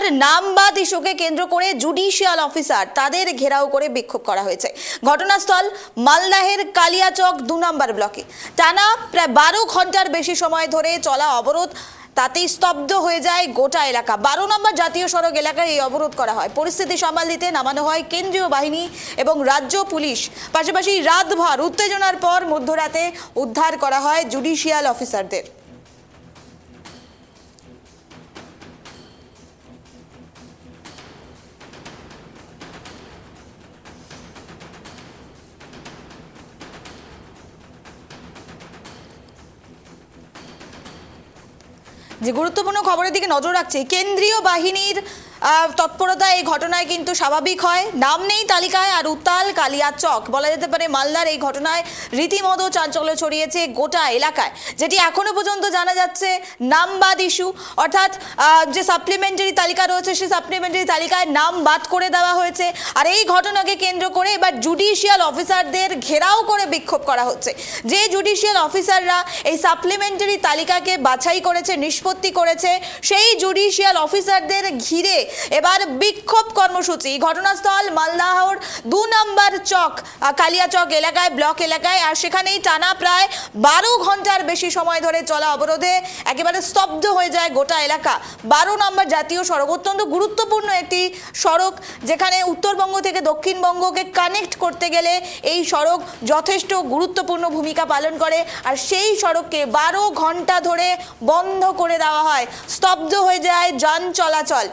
মালদার নামবাদ ইস্যুকে কেন্দ্র করে জুডিশিয়াল অফিসার তাদের ঘেরাও করে বিক্ষোভ করা হয়েছে। ঘটনাস্থল মালদাহের কালিয়াচক ২ নম্বর ব্লকে। টানা প্রায় ১২ ঘন্টার বেশি সময় ধরে চলা অবরোধ, তাতেই স্তব্ধ হয়ে যায় গোটা এলাকা। ১২ নম্বর জাতীয় সড়ক এলাকায় এই অবরোধ করা হয়। পরিস্থিতি সামাল দিতে নামানো হয় কেন্দ্রীয় বাহিনী এবং রাজ্য পুলিশ। পাশাপাশি রাতভর উত্তেজনার পর মধ্যরাতে উদ্ধার করা হয় জুডিশিয়াল অফিসারদের। যে গুরুত্বপূর্ণ খবরের দিকে নজর রাখছি, কেন্দ্রীয় বাহিনীর তৎপরতা এই ঘটনায় কিন্তু স্বাভাবিক হয়। নাম নেই তালিকায় আর উত্তাল কালিয়াচক, বলা যেতে পারে মালদার এই ঘটনায় রীতিমতো চাঞ্চল্য ছড়িয়েছে গোটা এলাকায়। যেটি এখনো পর্যন্ত জানা যাচ্ছে নামবাদ ইস্যু, অর্থাৎ যে সাপ্লিমেন্টারি তালিকা রয়েছে সেই সাপ্লিমেন্টারি তালিকায় নাম বাদ করে দেওয়া হয়েছে। আর এই ঘটনাকে কেন্দ্র করে এবার জুডিশিয়াল অফিসারদের ঘেরাও করে বিক্ষোভ করা হচ্ছে। যে জুডিশিয়াল অফিসাররা এই সাপ্লিমেন্টারি তালিকাকে বাছাই করেছে, নিষ্পত্তি করেছে, সেই জুডিশিয়াল অফিসারদের ঘিরে এবার বিক্ষোভ কর্মসূচি। ঘটনাস্থল মালদাহর ২ নম্বর চক কালিয়াচক এলাকায়, ব্লক এলাকায়। আর সেখানেই টানা প্রায় ১২ ঘন্টার বেশি সময় ধরে চলা অবরোধে একেবারে স্তব্ধ হয়ে যায় গোটা এলাকা। ১২ নম্বর জাতীয় সড়ক অত্যন্ত গুরুত্বপূর্ণ একটি সড়ক, যেখানে উত্তরবঙ্গ থেকে দক্ষিণবঙ্গকে কানেক্ট করতে গেলে এই সড়ক যথেষ্ট গুরুত্বপূর্ণ ভূমিকা পালন করে। আর সেই সড়ককে ১২ ঘন্টা ধরে বন্ধ করে দেওয়া হয়, স্তব্ধ হয়ে যায় যান চলাচল।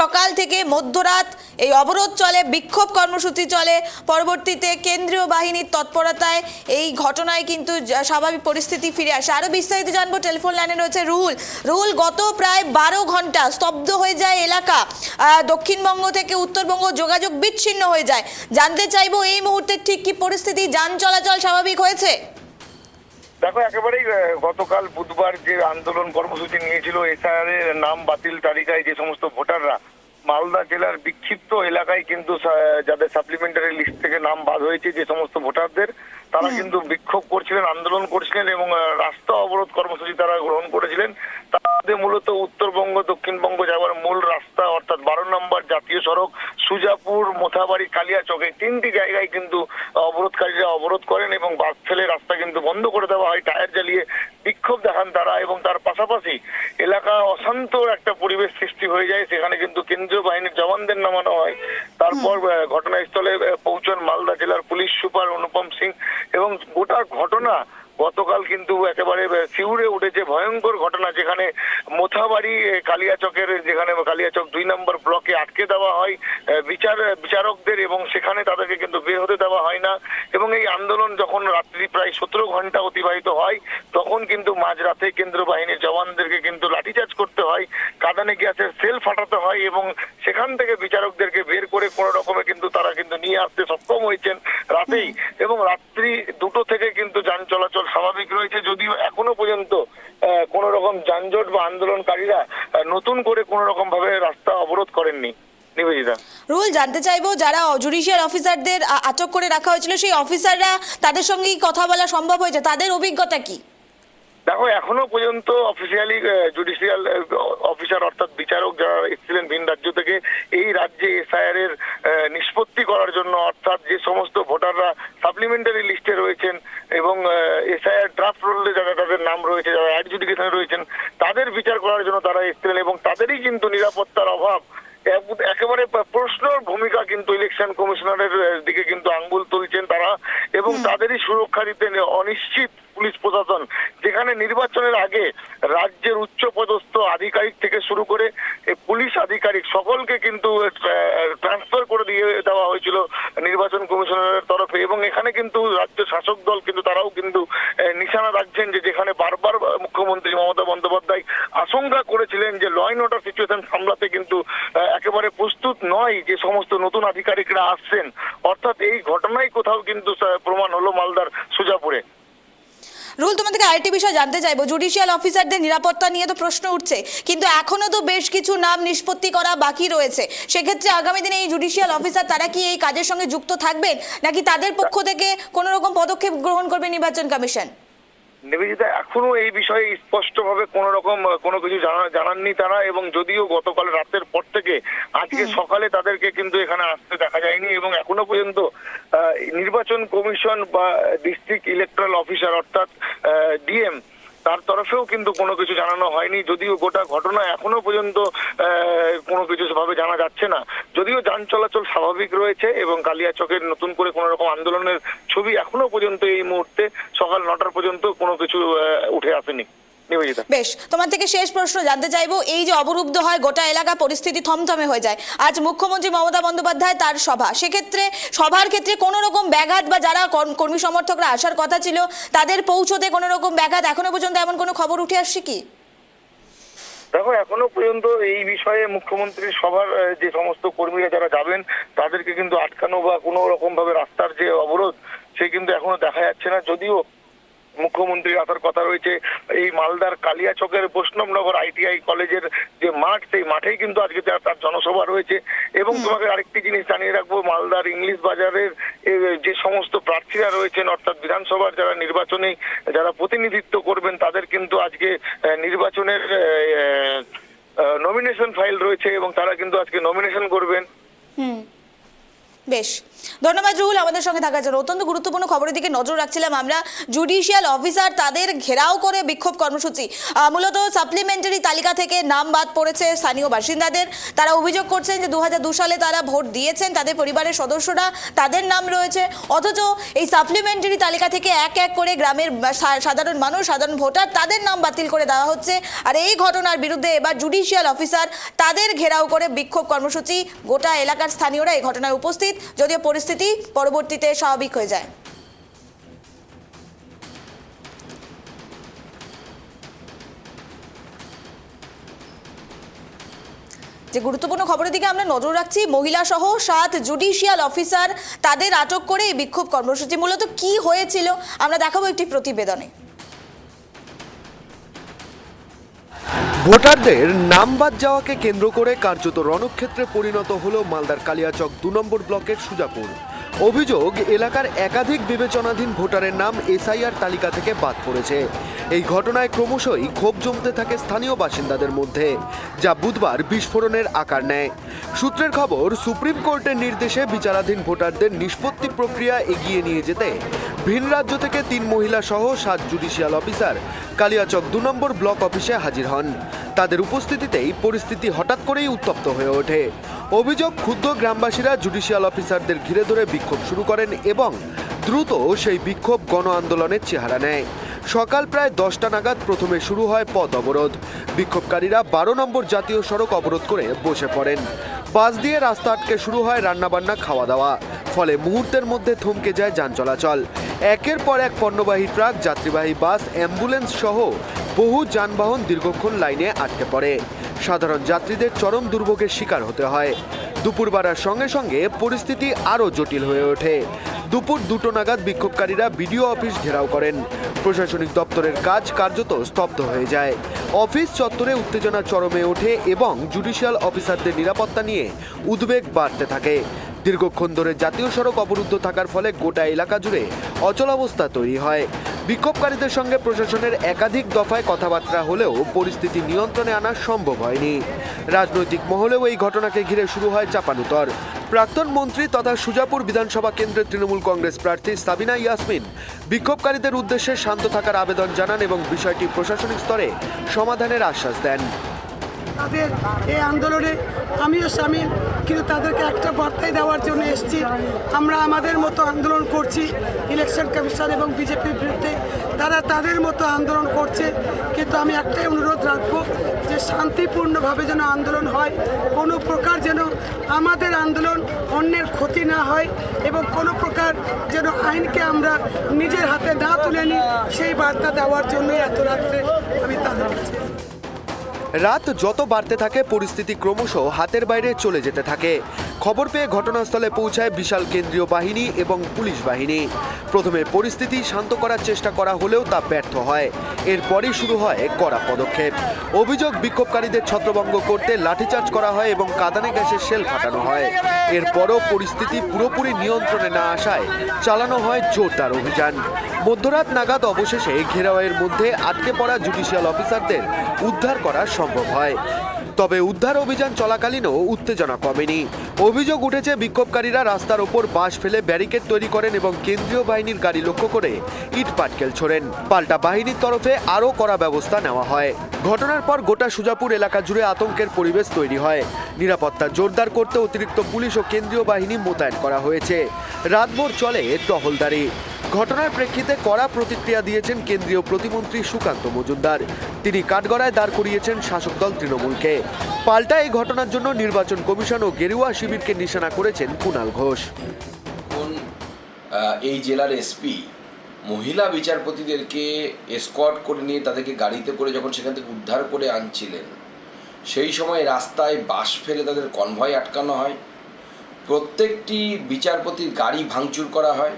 সকাল থেকে মধ্যরাত এই অবরোধ চলে, বিক্ষোভ কর্মসূচি চলে। পরবর্তীতে কেন্দ্রীয় বাহিনীর তৎপরতায় এই ঘটনায় কিন্তু স্বাভাবিক পরিস্থিতি ফিরে আসে। আরও বিস্তারিত জানবো, টেলিফোন লাইনে রয়েছে রুহুল। রুহুল, গত প্রায় ১২ ঘন্টা স্তব্ধ হয়ে যায় এলাকা, দক্ষিণবঙ্গ থেকে উত্তরবঙ্গ যোগাযোগ বিচ্ছিন্ন হয়ে যায়। জানতে চাইবো এই মুহূর্তে ঠিক কি পরিস্থিতি, যান চলাচল স্বাভাবিক হয়েছে? দেখো, একেবারেই গতকাল বুধবার যে আন্দোলন কর্মসূচি নিয়েছিল এসআইআর এর নাম বাতিল তালিকায় যে সমস্ত ভোটাররা মালদা জেলার বিক্ষিপ্ত এলাকায় কিন্তু যাদের সাপ্লিমেন্টারি লিস্ট থেকে নাম বাদ হয়েছে যে সমস্ত ভোটারদের, তারা কিন্তু বিক্ষোভ করছিলেন, আন্দোলন করছিলেন এবং রাস্তা অবরোধ কর্মসূচি তারা গ্রহণ করেছিলেন। তাদের মূলত উত্তরবঙ্গ দক্ষিণবঙ্গ যাওয়ার মূল রাস্তা অর্থাৎ ১২ নম্বর জাতীয় সড়ক, সুজাপুর, মোথাবাড়ি, কালিয়াচক, এই ৩টি জায়গায় কিন্তু অবরোধকারীরা অবরোধ করেন এবং বাস ফেলে রাস্তা কিন্তু বন্ধ করে দেওয়া হয়, টায়ার জ্বালিয়ে বিক্ষোভ দেখান তারা। এবং তার পাশাপাশি এলাকা অশান্ত একটা পরিবেশ সৃষ্টি হয়ে যায়। সেখানে কিন্তু কেন্দ্রীয় বাহিনীর জওয়ানদের নামানো হয়। তারপর ঘটনাস্থলে পৌঁছন মালদা জেলার পুলিশ সুপার অনুপম সিং এবং গোটা ঘটনা গতকাল কিন্তু একেবারে শিউরে উঠেছে। ভয়ঙ্কর ঘটনা, যেখানে মোথাবাড়ি কালিয়াচকের, যেখানে কালিয়াচক ২ নম্বর ব্লকে আটকে দেওয়া হয় বিচারকদের এবং সেখানে তাদেরকে কিন্তু বের হতে দেওয়া হয় না। এবং এই আন্দোলন যখন রাত্রি প্রায় ১৭ ঘন্টা অতিবাহিত হয়, তখন কিন্তু মাঝরাতে কেন্দ্রীয় বাহিনীর জওয়ানদেরকে কিন্তু লাঠিচার্জ করতে হয়, কাঁদানে গ্যাসের সেল ফাটাতে হয় এবং সেখান থেকে বিচারকদেরকে বের করে কোনো রকমে কিন্তু তারা কিন্তু নিয়ে আসতে সক্ষম হয়েছেন রাতেই। এবং রাত্রি ২টো থেকে কিন্তু যান চলাচল স্বাভাবিক রয়েছে, যদিও এখনো পর্যন্ত কোন রকম যানজট বা আন্দোলনকারীরা নতুন করে কোন রকম ভাবে রাস্তা অবরোধ করেননি। নিবেদিতা, রুল, জানতে চাইবো যারা জুডিশিয়াল অফিসারদের আটক করে রাখা হয়েছিল সেই অফিসাররা, তাদের সঙ্গে কথা বলা সম্ভব হয়েছে? তাদের অভিজ্ঞতা কি? দেখো, এখনো পর্যন্ত অফিসিয়ালি জুডিশিয়াল অফিসার অর্থাৎ বিচারক যারা এসেছিলেন ভিন রাজ্য থেকে এই রাজ্যে এসআইআর এর নিষ্পত্তি করার জন্য, অর্থাৎ যে সমস্ত ভোটাররা সাপ্লিমেন্টারি লিস্টে রয়েছেন এবং এসআইআর ড্রাফট রোলে যারা তাদের নাম রয়েছে, যারা অ্যাডজুডিকেশনে রয়েছেন, তাদের বিচার করার জন্য তারা এসেছিলেন এবং তাদেরই কিন্তু নিরাপত্তার অভাব, একেবারে প্রশ্নর ভূমিকা কিন্তু ইলেকশন কমিশনারের দিকে কিন্তু আঙ্গুল তুলছেন তারা এবং তাদেরই সুরক্ষা দিতে অনিশ্চিত পুলিশ প্রশাসন। যেখানে নির্বাচনের আগে রাজ্যের উচ্চপদস্থ আধিকারিক থেকে শুরু করে পুলিশ আধিকারিক সকলকে কিন্তু ট্রান্সফার করে দিয়ে দেওয়া হয়েছিল নির্বাচন কমিশনারের তরফে। এবং এখানে কিন্তু রাজ্য শাসক দল কিন্তু তারাও কিন্তু নিশানা রাখছেন যে যেখানে বারবার মুখ্যমন্ত্রী মমতা বন্দ্যোপাধ্যায় আশঙ্কা করেছিলেন যে ল অ্যান্ড অর্ডার সিচুয়েশন সামলাতে কিন্তু একেবারে প্রস্তুত নয় যে সমস্ত নতুন আধিকারিকরা আসছেন। অর্থাৎ এই ঘটনাই কোথাও কিন্তু প্রমাণ হলো মালদার সুজাপুরে। রুল, তোমার থেকে আরেকটি বিষয় জানতে চাইবো, জুডিশিয়াল অফিসারদের নিরাপত্তা নিয়ে তো প্রশ্ন উঠছে, কিন্তু এখনো তো বেশ কিছু নাম নিষ্পত্তি করা বাকি রয়েছে। সেক্ষেত্রে আগামী দিনে এই জুডিশিয়াল অফিসার তারা কি এই কাজের সঙ্গে যুক্ত থাকবেন, নাকি তাদের পক্ষ থেকে কোনো রকম পদক্ষেপ গ্রহণ করবে নির্বাচন কমিশন? নিবেদিতা এখনো এই বিষয়ে স্পষ্টভাবে কোনো কিছু জানাননি তারা, এবং যদিও গতকাল রাতের পর থেকে আজকে সকালে তাদেরকে কিন্তু এখানে আসতে দেখা যায়নি, এবং এখনো পর্যন্ত নির্বাচন কমিশন বা ডিস্ট্রিক্ট ইলেকট্রাল অফিসার অর্থাৎ ডিএম তার তরফেও কিন্তু কোনো কিছু জানানো হয়নি। যদিও গোটা ঘটনা এখনো পর্যন্ত কোনো কিছু ভাবে জানা যাচ্ছে না, যদিও যান চলাচল স্বাভাবিক রয়েছে এবং কালিয়াচকের নতুন করে কোনো রকম আন্দোলনের ছবি এখনো পর্যন্ত এই মুহূর্তে সকাল 9টা পর্যন্ত কোনো কিছু উঠে আসেনি। বেশ, তোমার থেকে শেষ প্রশ্ন জানতে চাইবো, এই যে অবরুদ্ধ হয় গোটা এলাকা, পরিস্থিতি থমথমে হয়ে যায়, আজ মুখ্যমন্ত্রী মমতা বন্দ্যোপাধ্যায় তার সভা, সেক্ষেত্রে সভার ক্ষেত্রে কোনো রকম ব্যাঘাত বা যারা কর্মী সমর্থকরা আসার কথা ছিল তাদের পৌঁছতে কোনো রকম ব্যাঘাত এখনো পর্যন্ত এমন কোনো খবর উঠে আসছে কি? দেখো, এখনো পর্যন্ত এই বিষয়ে মুখ্যমন্ত্রীর সভার যে সমস্ত কর্মীরা যারা যাবেন তাদেরকে কিন্তু আটকানো বা কোনো রকম ভাবে রাস্তার যে অবরোধ সে কিন্তু এখনো দেখা যাচ্ছে না। যদিও মুখ্যমন্ত্রী আসার কথা রয়েছে এই মালদার কালিয়াচকের বৈষ্ণবনগর ITI কলেজের যে মাঠ, সেই মাঠেই কিন্তু আজকে তার জনসভা রয়েছে। এবং তোমাকে আরেকটি জিনিস জানিয়ে রাখবো, মালদার ইংলিশ বাজারের যে সমস্ত প্রার্থীরা রয়েছেন অর্থাৎ বিধানসভার যারা নির্বাচনে যারা প্রতিনিধিত্ব করবেন তাদের কিন্তু আজকে নির্বাচনের নমিনেশন ফাইল রয়েছে এবং তারা কিন্তু আজকে নমিনেশন করবেন। বেশ, ধন্যবাদ রুহুল আমাদের সঙ্গে থাকার জন্য। অত্যন্ত গুরুত্বপূর্ণ খবরের দিকে নজর রাখছিলাম আমরা। জুডিশিয়াল অফিসার তাদের ঘেরাও করে বিক্ষোভ কর্মসূচি, মূলত সাপ্লিমেন্টারি তালিকা থেকে নাম বাদ পড়েছে স্থানীয় বাসিন্দাদের। তারা অভিযোগ করছেন যে 2002 সালে তারা ভোট দিয়েছেন, তাদের পরিবারের সদস্যরা, তাদের নাম রয়েছে, অথচ এই সাপ্লিমেন্টারি তালিকা থেকে এক এক করে গ্রামের সাধারণ মানুষ, সাধারণ ভোটার, তাদের নাম বাতিল করে দেওয়া হচ্ছে। আর এই ঘটনার বিরুদ্ধে এবার জুডিশিয়াল অফিসার তাদের ঘেরাও করে বিক্ষোভ কর্মসূচি, গোটা এলাকার স্থানীয়রা এই ঘটনায় উপস্থিত, যদিও পরিস্থিতি পরবর্তীতে স্বাভাবিক হয়ে যায়। যে গুরুত্বপূর্ণ খবরের দিকে আমরা নজর রাখছি, মহিলা সহ 7 জুডিশিয়াল অফিসার তাদের আটক করে এই বিক্ষোভ কর্মসূচি, মূলত কি হয়েছিল আমরা দেখাবো একটি প্রতিবেদনে। ভোটারদের নাম বাদ যাওয়াকে কেন্দ্র করে কার্যত রণক্ষেত্রে পরিণত হলো মালদার কালিয়াচক 2 নম্বর ব্লকের সুজাপুর। অভিযোগ, এলাকার একাধিক বিবেচনাধীন ভোটারের নাম SIR তালিকা থেকে বাদ পড়েছে। এই ঘটনায় ক্রমশই ক্ষোভ জমতে থাকে স্থানীয় বাসিন্দাদের মধ্যে, যা বুধবার বিস্ফোরণের আকার নেয়। সূত্রের খবর, সুপ্রিম কোর্টের নির্দেশে বিচারাধীন ভোটারদের নিষ্পত্তি প্রক্রিয়া এগিয়ে নিয়ে যেতে ভিন রাজ্য থেকে 3 মহিলা সহ 7 জুডিশিয়াল অফিসার কালিয়াচক 2 নম্বর ব্লক অফিসে হাজির হন। তাদের উপস্থিতিতেই পরিস্থিতি হঠাৎ করেই উত্তপ্ত হয়ে ওঠে। অভিযোগ, ক্ষুব্ধ গ্রামবাসীরা জুডিশিয়াল অফিসারদের ঘিরে ধরে বিক্ষোভ শুরু করেন এবং দ্রুত সেই বিক্ষোভ গণ আন্দোলনের চেহারা নেয়। সকাল প্রায় 10টা নাগাদ প্রথমে শুরু হয় পথ অবরোধ। বিক্ষোভকারীরা 12 নম্বর জাতীয় সড়ক অবরোধ করে বসে পড়েন। বাস দিয়ে রাস্তা আটকে শুরু হয় রান্নাবান্না, খাওয়া দাওয়া, ফলে মুহূর্তের মধ্যে থমকে যায় যান চলাচল। একের পর এক পণ্যবাহী ট্রাক, যাত্রীবাহী বাস, অ্যাম্বুলেন্স সহ বহু যানবাহন দীর্ঘক্ষণ লাইনে আটকে পড়ে। সাধারণ যাত্রীদের চরম দুর্ভোগের শিকার হতে হয়। দুপুর বাড়ার সঙ্গে সঙ্গে পরিস্থিতি আরও জটিল হয়ে ওঠে। দুপুর 2টো নাগাদ বিক্ষোভকারীরা বিডিও অফিস ঘেরাও করেন। প্রশাসনিক দপ্তরের কাজ কার্যত স্তব্ধ হয়ে যায়। অফিস চত্বরে উত্তেজনা চরমে ওঠে এবং জুডিশিয়াল অফিসারদের নিরাপত্তা নিয়ে উদ্বেগ বাড়তে থাকে। দীর্ঘক্ষণ ধরে জাতীয় সড়ক অবরুদ্ধ থাকার ফলে গোটা এলাকা জুড়ে অচলাবস্থা তৈরি হয়। বিক্ষোভকারীদের সঙ্গে প্রশাসনের একাধিক দফায় কথাবার্তা হলেও পরিস্থিতি নিয়ন্ত্রণে আনা সম্ভব হয়নি। রাজনৈতিক মহলেও এই ঘটনাকে ঘিরে শুরু হয় চাপানুতর। প্রাক্তন মন্ত্রী তথা সুজাপুর বিধানসভা কেন্দ্রের তৃণমূল কংগ্রেস প্রার্থী সাবিনা ইয়াসমিন বিক্ষোভকারীদের উদ্দেশ্যে শান্ত থাকার আবেদন জানান এবং বিষয়টি প্রশাসনিক স্তরে সমাধানের আশ্বাস দেন। তাদের এই আন্দোলনে আমিও সামিল, কিন্তু তাদেরকে একটা বার্তাই দেওয়ার জন্য এসেছি, আমরা আমাদের মতো আন্দোলন করছি ইলেকশন কমিশন এবং বিজেপির বিরুদ্ধে। তারা তাদের মতো আন্দোলন করছে, কিন্তু আমি একটাই অনুরোধ রাখবো যে শান্তিপূর্ণভাবে যেন আন্দোলন হয়, কোনো প্রকার যেন আমাদের আন্দোলন অন্যের ক্ষতি না হয় এবং কোনো প্রকার যেন আইনকে আমরা নিজের হাতে না তুলে নিই, সেই বার্তা দেওয়ার জন্য এত রাত্রে আমি তাদের কাছে। রাত যত বাড়তে থাকে পরিস্থিতি ক্রমশ হাতের বাইরে চলে যেতে থাকে। খবর পেয়ে ঘটনাস্থলে পৌঁছায় বিশাল কেন্দ্রীয় বাহিনী এবং পুলিশ বাহিনী। প্রথমে পরিস্থিতি শান্ত করার চেষ্টা করা হলেও তা ব্যর্থ হয়। এরপরই শুরু হয় কড়া পদক্ষেপ। অভিযোগ, বিক্ষোভকারীদের ছত্রভঙ্গ করতে লাঠিচার্জ করা হয় এবং কাঁদানে গ্যাসের শেল ফাটানো হয়। এরপরও পরিস্থিতি পুরোপুরি নিয়ন্ত্রণে না আসায় চালানো হয় জোরদার অভিযান। মধ্যরাত নাগাদ অবশেষে ঘেরাওয়ের মধ্যে আটকে পড়া জুডিশিয়াল অফিসারদের উদ্ধার করা সম্ভব হয়। তবে উদ্ধার অভিযান চলাকালীনও উত্তেজনা কমেনি। অভিযোগ উঠেছে বিক্ষোভকারীরা রাস্তার ওপর বাঁশ ফেলে ব্যারিকেড তৈরি করেন এবং কেন্দ্রীয় বাহিনীর গাড়ি লক্ষ্য করে ইট পাটকেল ছোড়েন। পাল্টা বাহিনীর তরফে আরও কড়া ব্যবস্থা নেওয়া হয়। ঘটনার পর গোটা সুজাপুর এলাকা জুড়ে আতঙ্কের পরিবেশ তৈরি হয়। নিরাপত্তা জোরদার করতে অতিরিক্ত পুলিশ ও কেন্দ্রীয় বাহিনী মোতায়েন করা হয়েছে। রাতভর চলে টহলদারি। ঘটনার প্রেক্ষিতে কড়া প্রতিক্রিয়া দিয়েছেন কেন্দ্রীয় প্রতিমন্ত্রী সুকান্ত মজুমদার। তিনি কাঠগড়ায় দাঁড় করিয়েছেন শাসক দল তৃণমূলকে। পাল্টা এই ঘটনার জন্য নির্বাচন কমিশন ও গেরুয়া শিবিরকে নিশানা করেছেন কুণাল ঘোষ। এই জেলার এসপি মহিলা বিচারপতিদেরকে এসকর্ট করে নিয়ে তাদেরকে গাড়িতে করে যখন সেখান থেকে উদ্ধার করে আনছিলেন, সেই সময় রাস্তায় বাঁশ ফেলে তাদের কনভয় আটকানো হয়, প্রত্যেকটি বিচারপতির গাড়ি ভাঙচুর করা হয়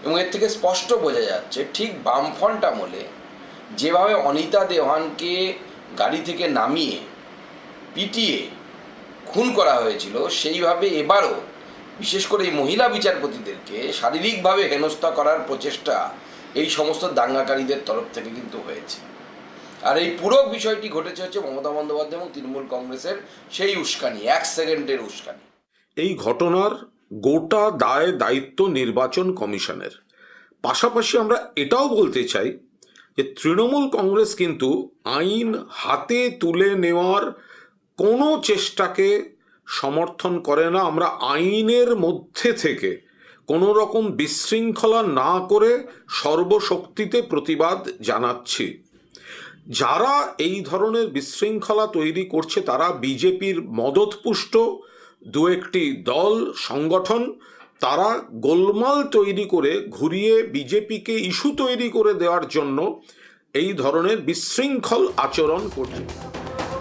এবং এর থেকে স্পষ্ট বোঝা যাচ্ছে ঠিক বামফ্রন্ট আমলে যেভাবে অনিতা দেওয়ানকে গাড়ি থেকে নামিয়ে পিটিয়ে খুন করা হয়েছিল, সেইভাবে এবারও বিশেষ করে এই মহিলা বিচারপতিদেরকে শারীরিকভাবে হেনস্থা করার প্রচেষ্টা এই সমস্ত দাঙ্গাকারীদের তরফ থেকে কিন্তু হয়েছে। আর এই পুরো বিষয়টি ঘটেছে হচ্ছে মমতা বন্দ্যোপাধ্যায় এবং তৃণমূল কংগ্রেসের সেই উস্কানি, 1 সেকেন্ডের উস্কানি। এই ঘটনার গোটা দায় দায়িত্ব নির্বাচন কমিশনের। পাশাপাশি আমরা এটাও বলতে চাই যে তৃণমূল কংগ্রেস কিন্তু আইন হাতে তুলে নেওয়ার কোনো চেষ্টাকে সমর্থন করে না। আমরা আইনের মধ্যে থেকে কোনো রকম বিশৃঙ্খলা না করে সর্বশক্তিতে প্রতিবাদ জানাচ্ছি। যারা এই ধরনের বিশৃঙ্খলা তৈরি করছে তারা বিজেপির মদতপুষ্ট দু একটি দল সংগঠন, তারা গোলমাল তৈরি করে ঘুরিয়ে বিজেপিকে ইস্যু তৈরি করে দেওয়ার জন্য এই ধরনের বিশৃঙ্খল আচরণ করছে।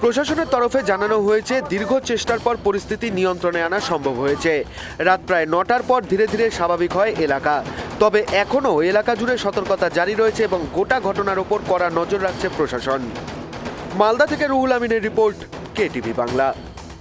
প্রশাসনের তরফে জানানো হয়েছে দীর্ঘ চেষ্টার পর পরিস্থিতি নিয়ন্ত্রণে আনা সম্ভব হয়েছে। রাত প্রায় 9টার পর ধীরে ধীরে স্বাভাবিক হয় এলাকা। তবে এখনও এলাকা জুড়ে সতর্কতা জারি রয়েছে এবং গোটা ঘটনার ওপর কড়া নজর রাখছে প্রশাসন। মালদা থেকে রুহুল আমিনের রিপোর্ট, KTV বাংলা।